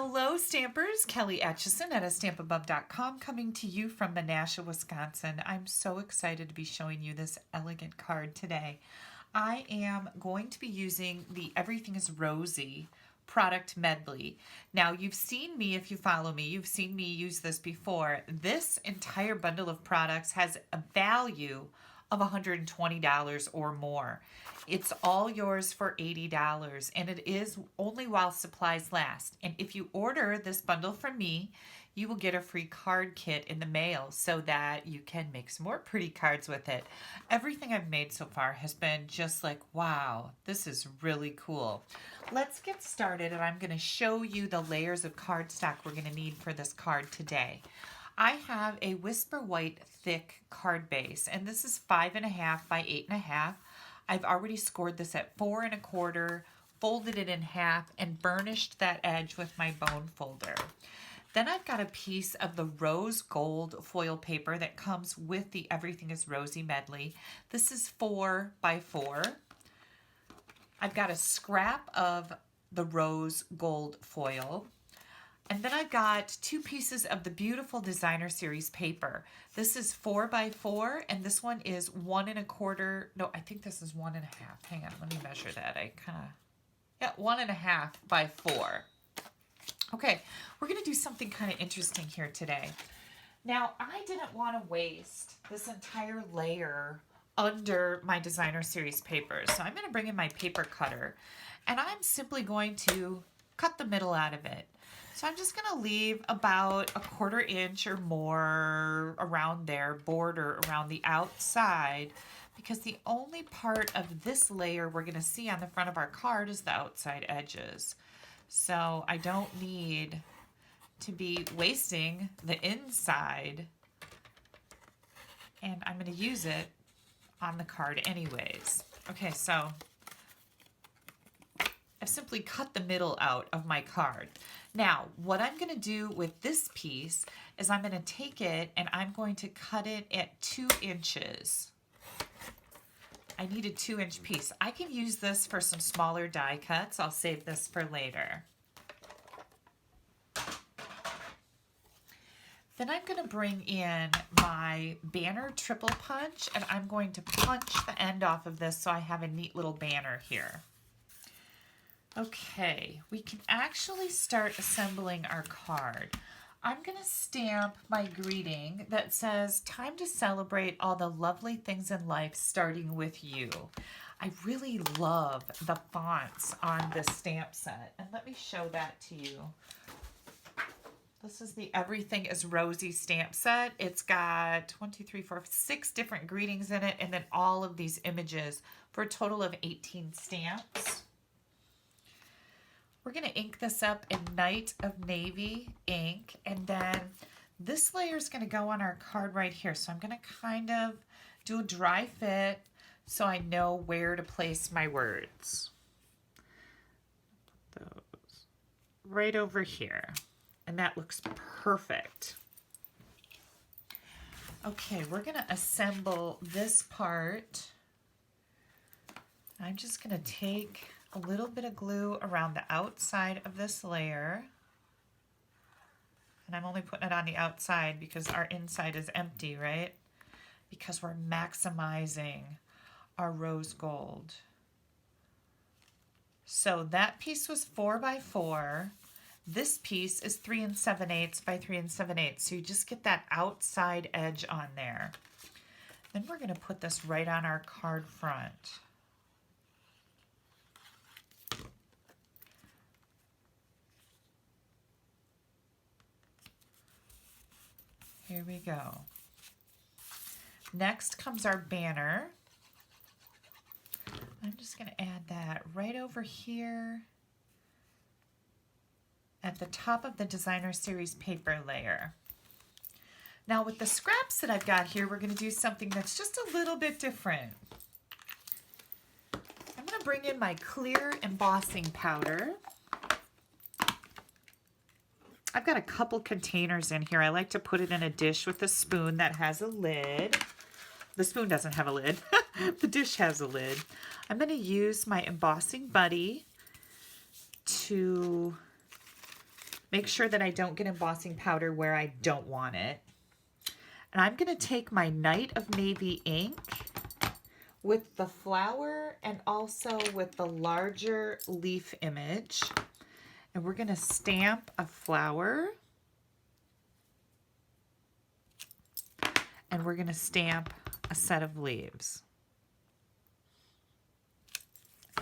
Hello Stampers, Kelly Acheson at stampabove.com coming to you from Menasha, Wisconsin. I'm so excited to be showing you this elegant card today. I am going to be using the Everything is Rosy product medley. Now you've seen me, if you follow me, you've seen me use this before. This entire bundle of products has a value of $120 or more. It's all yours for $80 and it is only while supplies last. And if you order this bundle from me, you will get a free card kit in the mail so that you can make some more pretty cards with it. Everything I've made so far has been just like, wow, this is really cool. Let's get started and I'm going to show you the layers of cardstock we're going to need for this card today. I have a Whisper White thick card base, and this is 5.5 by 8.5. I've already scored this at 4 1/4, folded it in half, and burnished that edge with my bone folder. Then I've got a piece of the rose gold foil paper that comes with the Everything is Rosy medley. This is 4 by 4. I've got a scrap of the rose gold foil. And then I've got 2 pieces of the beautiful designer series paper. This is 4 by 4, and this one is 1 1/4. No, I think this is 1 1/2. Hang on, let me measure that. 1 1/2 by 4. Okay, we're gonna do something kind of interesting here today. Now, I didn't want to waste this entire layer under my designer series paper. So I'm gonna bring in my paper cutter, and I'm simply going to cut the middle out of it. So I'm just going to leave about 1/4 inch or more around there, border around the outside, because the only part of this layer we're going to see on the front of our card is the outside edges. So I don't need to be wasting the inside, and I'm going to use it on the card anyways. Okay, so I've simply cut the middle out of my card. Now, what I'm going to do with this piece is I'm going to take it and I'm going to cut it at 2 inches. I need a 2-inch piece. I can use this for some smaller die cuts. I'll save this for later. Then I'm going to bring in my banner triple punch, and I'm going to punch the end off of this so I have a neat little banner here. Okay, we can actually start assembling our card. I'm going to stamp my greeting that says, "Time to celebrate all the lovely things in life, starting with you." I really love the fonts on this stamp set, and let me show that to you. This is the Everything is Rosy stamp set. It's got 1, 2, 3, 4, 6 different greetings in it, and then all of these images for a total of 18 stamps. We're going to ink this up in Night of Navy ink, and then this layer is going to go on our card right here. So I'm going to kind of do a dry fit so I know where to place my words. Put those right over here, and that looks perfect. Okay, we're going to assemble this part. I'm just going to take a little bit of glue around the outside of this layer, and I'm only putting it on the outside because our inside is empty, right? Because we're maximizing our rose gold. So that piece was 4 by 4. This piece is 3 7/8 by 3 7/8. So you just get that outside edge on there. Then we're going to put this right on our card front. Here we go. Next comes our banner. I'm just going to add that right over here at the top of the designer series paper layer. Now with the scraps that I've got here, we're going to do something that's just a little bit different. I'm going to bring in my clear embossing powder. I've got a couple containers in here. I like to put it in a dish with a spoon that has a lid. The spoon doesn't have a lid. The dish has a lid. I'm going to use my embossing buddy to Make sure that I don't get embossing powder where I don't want it. And I'm going to take my Night of Navy ink with the flower and also with the larger leaf image. And we're going to stamp a flower. And we're going to stamp a set of leaves.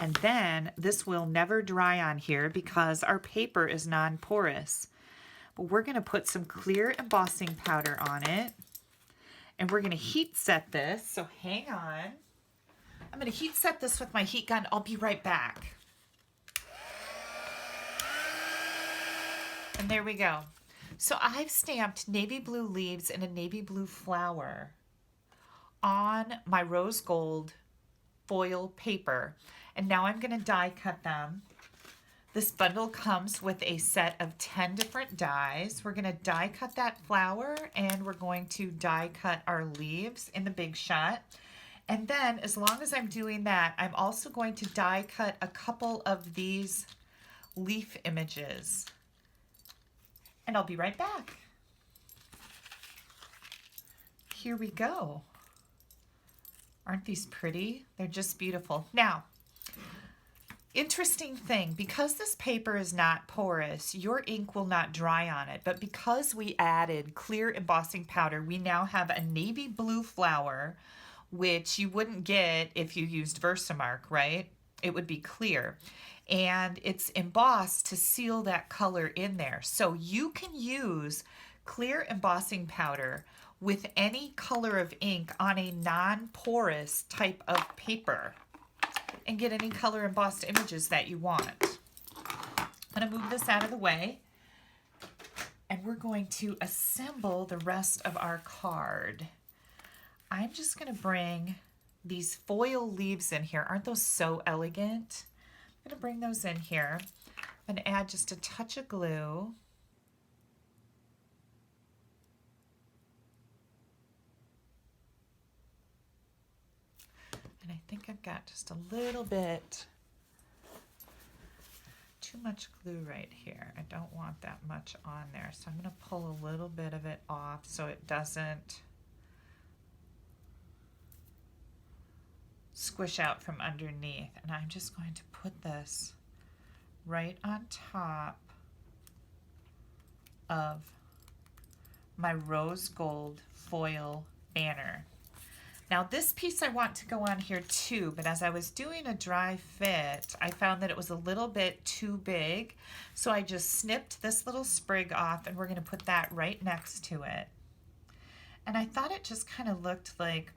And then this will never dry on here because our paper is non-porous. But we're going to put some clear embossing powder on it. And we're going to heat set this. So hang on. I'm going to heat set this with my heat gun. I'll be right back. And there we go. So I've stamped navy blue leaves and a navy blue flower on my rose gold foil paper. And now I'm going to die cut them. This bundle comes with a set of 10 different dies. We're going to die cut that flower and we're going to die cut our leaves in the Big Shot. And then as long as I'm doing that, I'm also going to die cut a couple of these leaf images. And I'll be right back. Here we go. Aren't these pretty? They're just beautiful. Now, interesting thing, because this paper is not porous, your ink will not dry on it. But because we added clear embossing powder, we now have a navy blue flower, which you wouldn't get if you used Versamark, right? It would be clear. And it's embossed to seal that color in there. So you can use clear embossing powder with any color of ink on a non-porous type of paper and get any color embossed images that you want. I'm going to move this out of the way and we're going to assemble the rest of our card. I'm just going to bring these foil leaves in here. Aren't those so elegant? I'm going to bring those in here. I'm going to add just a touch of glue. And I think I've got just a little bit too much glue right here. I don't want that much on there. So I'm going to pull a little bit of it off so it doesn't squish out from underneath. And I'm just going to put this right on top of my rose gold foil banner. Now this piece I want to go on here too, but as I was doing a dry fit, I found that it was a little bit too big. So I just snipped this little sprig off and we're going to put that right next to it. And I thought it just kind of looked like,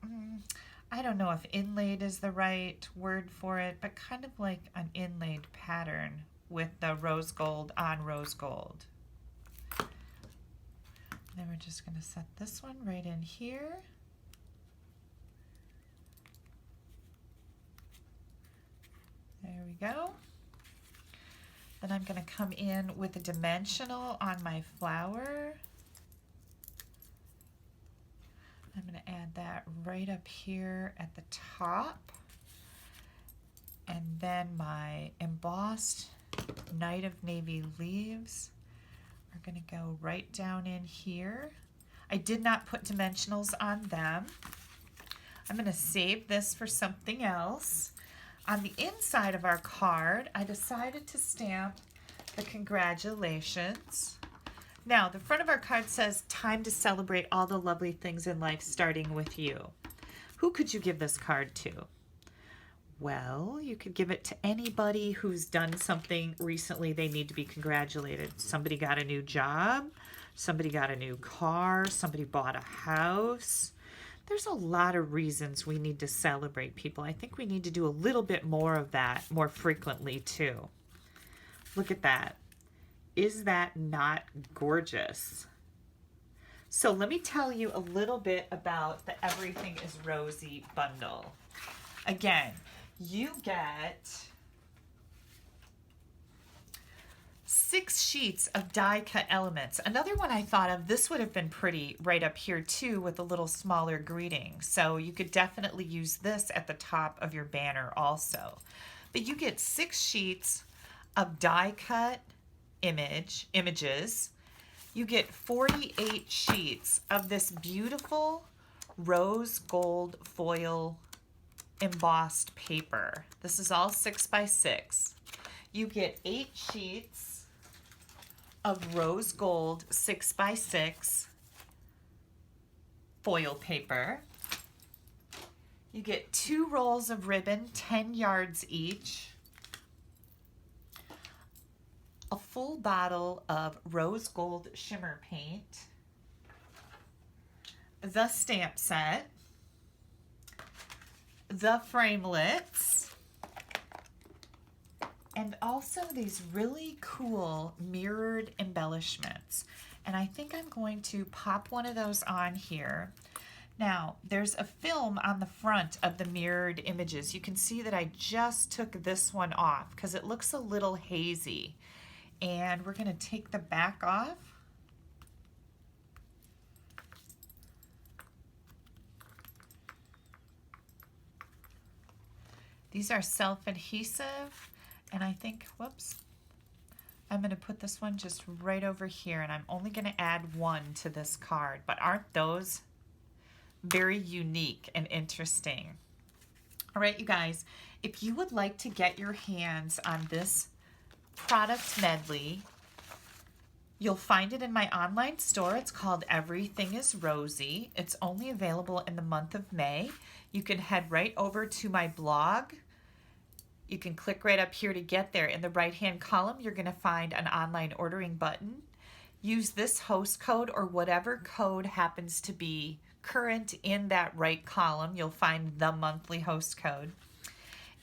I don't know if inlaid is the right word for it, but kind of like an inlaid pattern with the rose gold on rose gold. And then we're just going to set this one right in here. There we go. Then I'm going to come in with a dimensional on my flower. I'm going to add that right up here at the top. And then my embossed Night of Navy leaves are going to go right down in here. I did not put dimensionals on them. I'm going to save this for something else. On the inside of our card, I decided to stamp the congratulations. Now, the front of our card says, time to celebrate all the lovely things in life, starting with you. Who could you give this card to? Well, you could give it to anybody who's done something recently they need to be congratulated. Somebody got a new job, somebody got a new car, somebody bought a house. There's a lot of reasons we need to celebrate people. I think we need to do a little bit more of that more frequently too. Look at that. Is that not gorgeous? So let me tell you a little bit about the Everything is Rosy bundle. Again, you get 6 sheets of die cut elements. Another one I thought of, this would have been pretty right up here too with a little smaller greeting. So you could definitely use this at the top of your banner also. But you get 6 sheets of die cut images. You get 48 sheets of this beautiful rose gold foil embossed paper. This is all 6x6. You get 8 sheets of rose gold 6x6 foil paper. You get 2 rolls of ribbon, 10 yards each. A full bottle of rose gold shimmer paint, the stamp set, the framelits, and also these really cool mirrored embellishments. And I think I'm going to pop one of those on here. Now, there's a film on the front of the mirrored images. You can see that I just took this one off because it looks a little hazy. And we're going to take the back off. These are self-adhesive, and I think, whoops, I'm going to put this one just right over here, and I'm only going to add one to this card. But aren't those very unique and interesting? All right, you guys, if you would like to get your hands on this product medley, you'll find it in my online store. It's called Everything is Rosy. It's only available in the month of May. You can head right over to my blog. You can click right up here to get there. In the right-hand column, you're going to find an online ordering button. Use this host code or whatever code happens to be current in that right column. You'll find the monthly host code.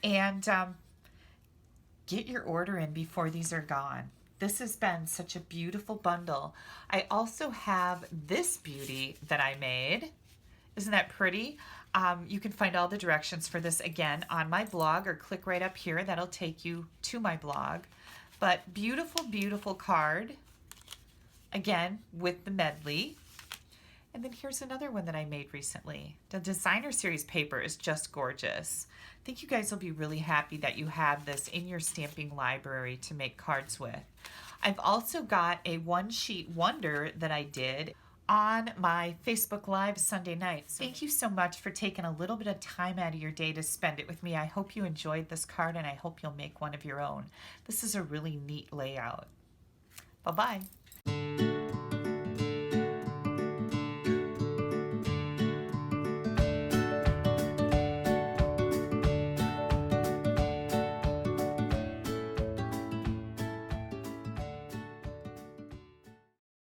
And get your order in before these are gone. This has been such a beautiful bundle. I also have this beauty that I made. Isn't that pretty? You can find all the directions for this again on my blog, or click right up here. That'll take you to my blog. But beautiful, beautiful card. Again, with the medley. And then here's another one that I made recently. The designer series paper is just gorgeous. I think you guys will be really happy that you have this in your stamping library to make cards with. I've also got a one-sheet wonder that I did on my Facebook Live Sunday nights. Thank you so much for taking a little bit of time out of your day to spend it with me. I hope you enjoyed this card, and I hope you'll make one of your own. This is a really neat layout. Bye-bye.